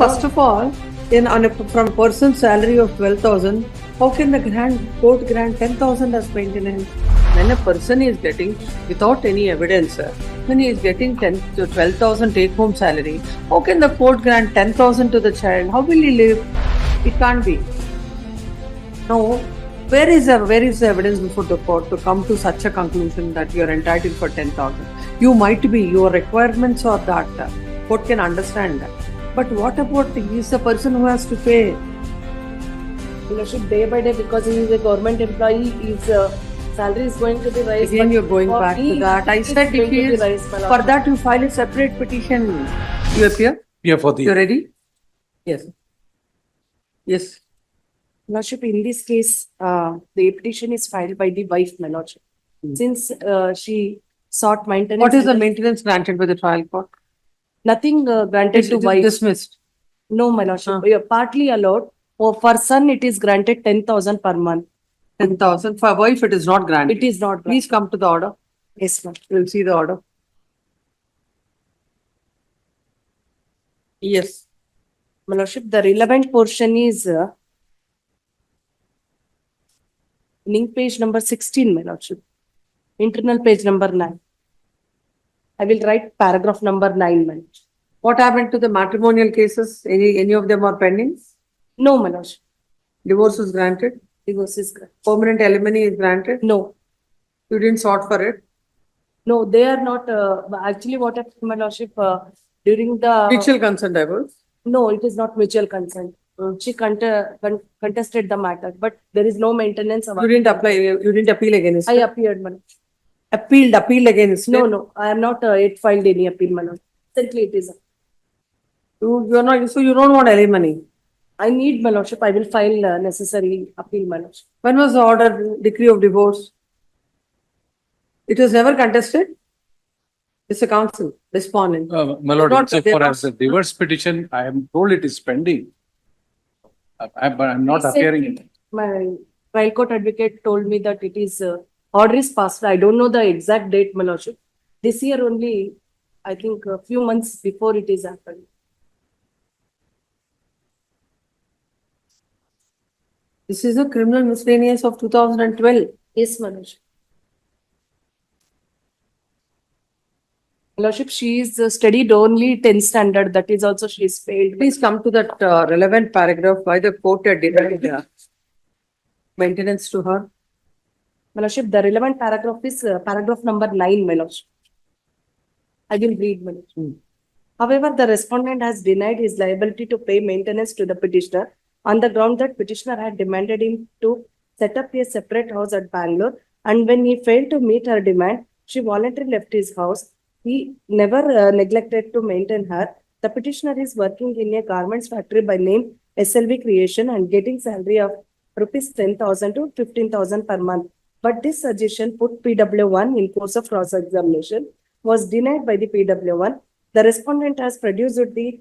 first of all, from a person's salary of 12,000, how can the court grant 10,000 as maintenance? When a person is getting, without any evidence, when he is getting 10 to 12,000 take-home salary, how can the court grant 10,000 to the child? How will he live? It can't be. No. Where is the evidence before the court to come to such a conclusion that you are entitled for 10,000? You might be, your requirements are that. Court can understand that. But what about he is the person who has to pay? Leadership day by day, because he is a government employee, his salary is going to be raised. Again, you're going back to that. I said if he is, for that you file a separate petition. You appear? Yeah, for the. You're ready? Yes. Yes. Lordship, in this case, the petition is filed by the wife, my lordship. Since she sought maintenance. What is the maintenance granted by the trial court? Nothing granted to wife. Dismissed. No, my lordship. We are partly allowed. For son, it is granted 10,000 per month. 10,000. For wife, it is not granted. It is not. Please come to the order. Yes, ma'am. We'll see the order. Yes. My lordship, the relevant portion is link page number 16, my lordship. Internal page number 9. I will write paragraph number 9, my lordship. What happened to the matrimonial cases? Any of them are pending? No, my lordship. Divorce is granted? Divorce is granted. Permanent alimony is granted? No. You didn't sought for it? No, they are not. Actually, what happened, my lordship, during the. Mutual consent divorce? No, it is not mutual consent. She contested the matter, but there is no maintenance. You didn't apply, you didn't appeal against I it? appeared, my lordship. Appealed against No, it? no, I am not yet filed any appeal, my lordship. Simply it is. You're not, so you don't want alimony? I need, my lordship. I will file necessary appeal, my lordship. When was the order, decree of divorce? It was never contested? It's a counsel, respondent. My lord, Not- except for as a divorce petition, I am told it is pending. But I'm not appearing in it. My trial court advocate told me that it is order is passed. I don't know the exact date, my lordship. This year only, I think a few months before it is happened. This is a criminal miscellaneous of 2012. Yes, my lordship. My lordship, she is studied only 10th standard. That is also she is failed. Please come to that relevant paragraph why the court had denied maintenance to her. My lordship, the relevant paragraph is paragraph number 9, my lordship. I will read, my lordship. However, the respondent has denied his liability to pay maintenance to the petitioner on the ground that petitioner had demanded him to set up a separate house at Bangalore, and when he failed to meet her demand, she voluntarily left his house. He never neglected to maintain her. The petitioner is working in a garments factory by name SLV Creation and getting salary of rupees 10,000 to 15,000 per month. But this suggestion put PW1 in course of cross-examination was denied by the PW1. The respondent has produced the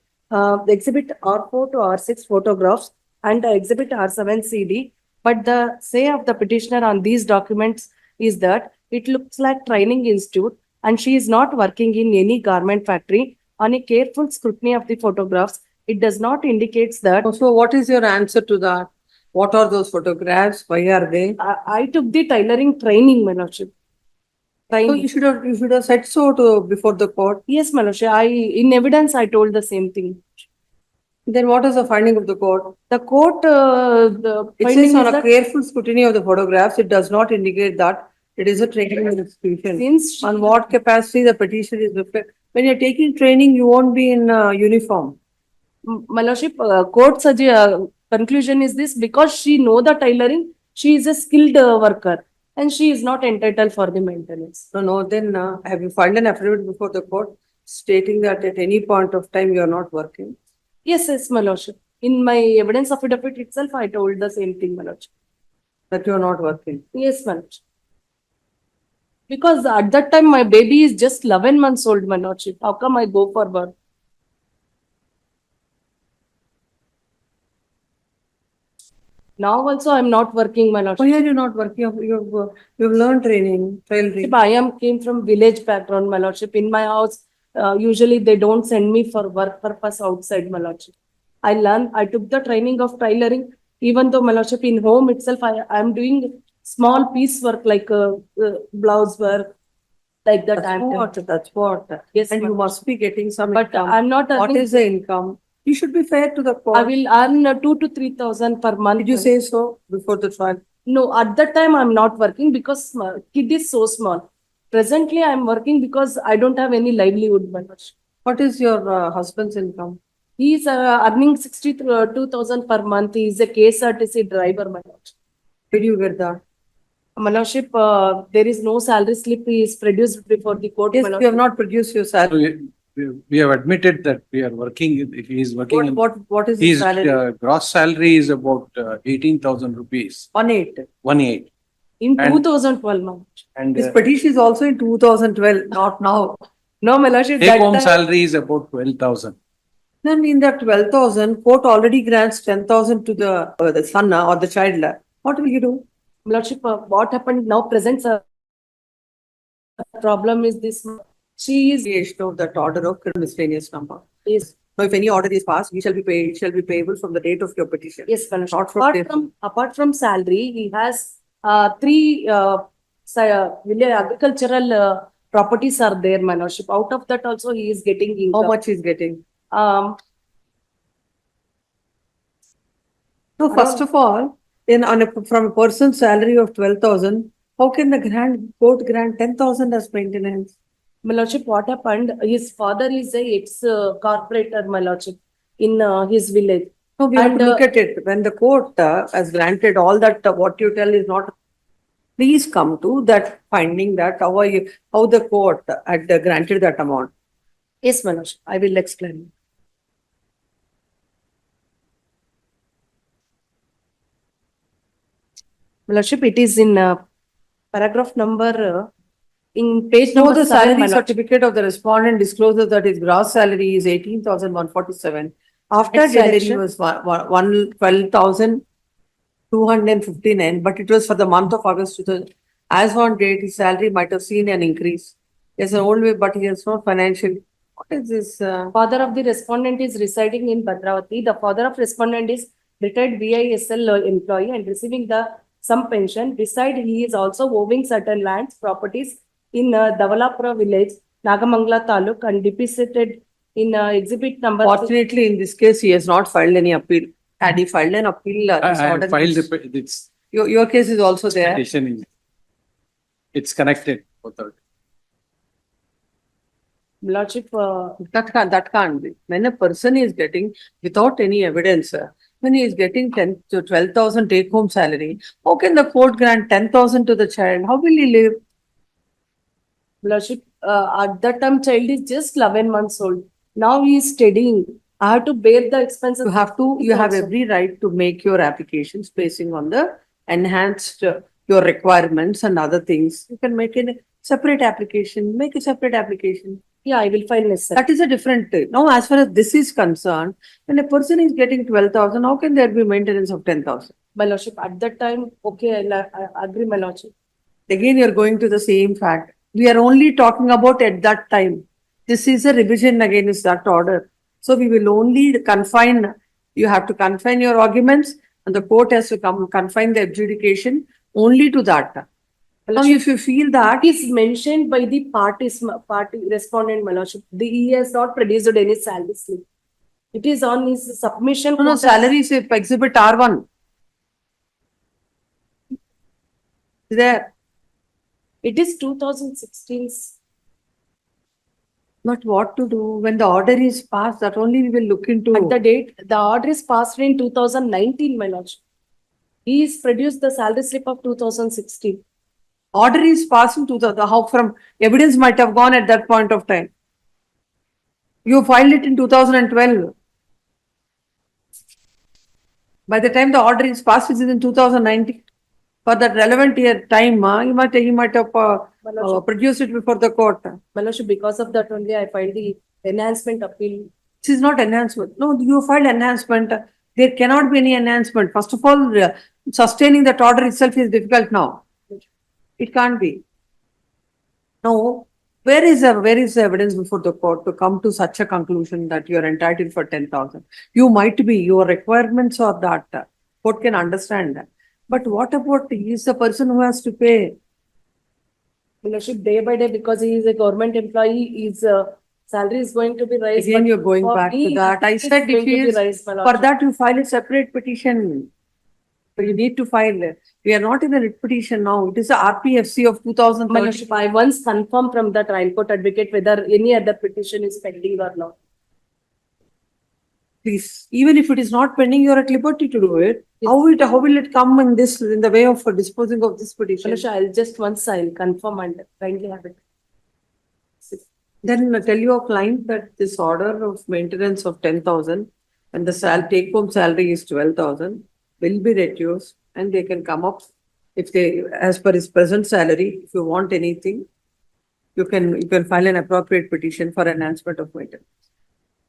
exhibit R4 to R6 photographs and exhibit R7 CD. But the say of the petitioner on these documents is that it looks like training institute and she is not working in any garment factory. On a careful scrutiny of the photographs, it does not indicate that. So what is your answer to that? What are those photographs? Why are they? I took the tailoring training, my lordship. So you should have said so before the court. Yes, my lordship. In evidence, I told the same thing. Then what is the finding of the court? The court, It says on a careful scrutiny of the photographs, it does not indicate that it is a training institution. Since On what capacity the petition is reflected. When you're taking training, you won't be in uniform. my lordship, court conclusion is this: because she know the tailoring, she is a skilled worker and she is not entitled for the maintenance. No, then have you filed an affidavit before the court stating that at any point of time you are not working? Yes, my lordship. In my evidence affidavit itself, I told the same thing, my lordship. That you are not working? Yes, my lordship. Because at that time, my baby is just 11 months old, my lordship. How come I go for work? Now also, I am not working, my lordship. Why are you not working? You've learned training, tailoring. I came from village background, my lordship. In my house, usually they don't send me for work purpose outside, my lordship. I took the training of tailoring, even though my lordship in home itself, I am doing small piece work like blouse work, like that. That's what. Yes, And you ma'am. must be getting some But income. I'm not What earning, is the income? You should be fair to the I court. will earn 2 to 3,000 per month. Did you say so before the trial? No, at that time I'm not working because my kid is so small. Presently, I'm working because I don't have any livelihood, my lordship. What is your husband's income? He is earning 62,000 per month. He is a KSRTC driver, my lordship. Did you get that? My lordship, there is no salary slip is produced before the court. Yes, my you have lordship. not produced your So salary. we have admitted that we are working, he is working in, What is his his salary? gross salary is about 18,000 rupees, 1/8. 1/8. In And- 2012, my lordship. And His petition is also in 2012, not now. No, my lordship, take that home time, salary is about 12,000. Then in that 12,000, court already grants 10,000 to the son or the child. What will you do? my lordship, what happened now presents a problem is this. She is, Creation of that order of miscellaneous number. is Now, if any order is passed, it shall be payable from the date of your petition. yes, my lordship. Not from Apart this. apart from salary, he has three agricultural properties are there, my lordship. Out of that also he is getting How income. much is getting? Um, So first of all, from a person's salary of 12,000, how can the court grant 10,000 as maintenance? my lordship, what happened? His father is a ex-corporator, my lordship, in his village. No, we have And, to look at it. When the court has granted all that, what you tell is not. Please come to that finding that how the court had granted that amount. Yes, my lordship, I will explain. My lordship, it is in paragraph number, in page So number the 7, my salary lordship. certificate of the respondent discloses that his gross salary is 18,147. After Next salary direction. was 12,259, but it was for the month of August. As on date, his salary might have seen an increase. There's an old way, but he has no financial. What is this? Father of the respondent is residing in Bhadravati. The father of respondent is retired VISL employee and receiving some pension. Beside, he is also owning certain lands, properties in Davalapura village, Nagamangala Taluk, and deposited in exhibit number. Fortunately, in this case, he has not filed any appeal. Had he filed an appeal, this I order have filed is- this your case is also there. petition. It's connected. Both are- Lordship, That can't be. When a person is getting, without any evidence, when he is getting 10 to 12,000 take home salary, how can the court grant 10,000 to the child? How will he live? Lordship, at that time child is just 11 months old. Now he is studying. I have to bear the expenses. You have every right to make your applications basing on the enhanced, your requirements and other things. You can make a separate application, make a separate application. Yeah, I will file necessary. That is a different thing. Now, as far as this is concerned, when a person is getting 12,000, how can there be maintenance of 10,000? My lordship, at that time, okay, I agree, my lordship. Again, you're going to the same fact. We are only talking about at that time. This is a revision against that order. So we will only confine, you have to confine your arguments and the court has to confine the adjudication only to that. Now, if you feel that, It is mentioned by the party respondent, my lordship. He has not produced any salary slip. It is on his submission. no, salary is exhibit R1. There. It is 2016. But what to do when the order is passed? That only we will look into. At the date, the order is passed in 2019, my lordship. He is produced the salary slip of 2016. Order is passed in 2000. How from evidence might have gone at that point of time. You filed it in 2012. By the time the order is passed, it is in 2019. For that relevant year time, he might have produced it before the court. My lordship, because of that only I filed the enhancement appeal. This is not enhancement. No, you filed enhancement. There cannot be any enhancement. First of all, sustaining that order itself is difficult now. It can't be. No, Where is the evidence before the court to come to such a conclusion that you are entitled for 10,000? You might be, your requirements are that, court can understand that. But what about, he is the person who has to pay? Your Lordship, day by day, because he is a government employee, his salary is going to be raised. Again, but you're going for back to me, that. I it's said if going he to be is, raised, my for Lordship. that you file a separate petition. So you need to file, we are not in a writ petition now, it is a RPFC of My 2013. Lordship, I once confirmed from the trial court advocate whether any other petition is pending or not. Please, even if it is not pending, you are at liberty to do it. Yes. How will it come in this, in the way of disposing of this My petition? Lordship, I'll confirm and kindly have it. Then tell your client that this order of maintenance of 10,000 and the take home salary is 12,000 will be reduced and they can come up if they, as per his present salary, if you want anything, you can file an appropriate petition for enhancement of maintenance.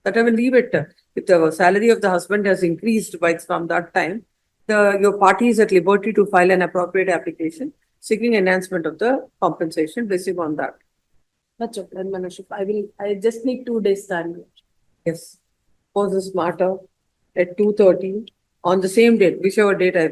That I will leave it. If the salary of the husband has increased from that time, your party is at liberty to file an appropriate application seeking enhancement of the compensation based on that. Much obliged, my Lordship. I just need 2 days time. Yes. Pose this matter at 2:30 on the same date, whichever date I have given.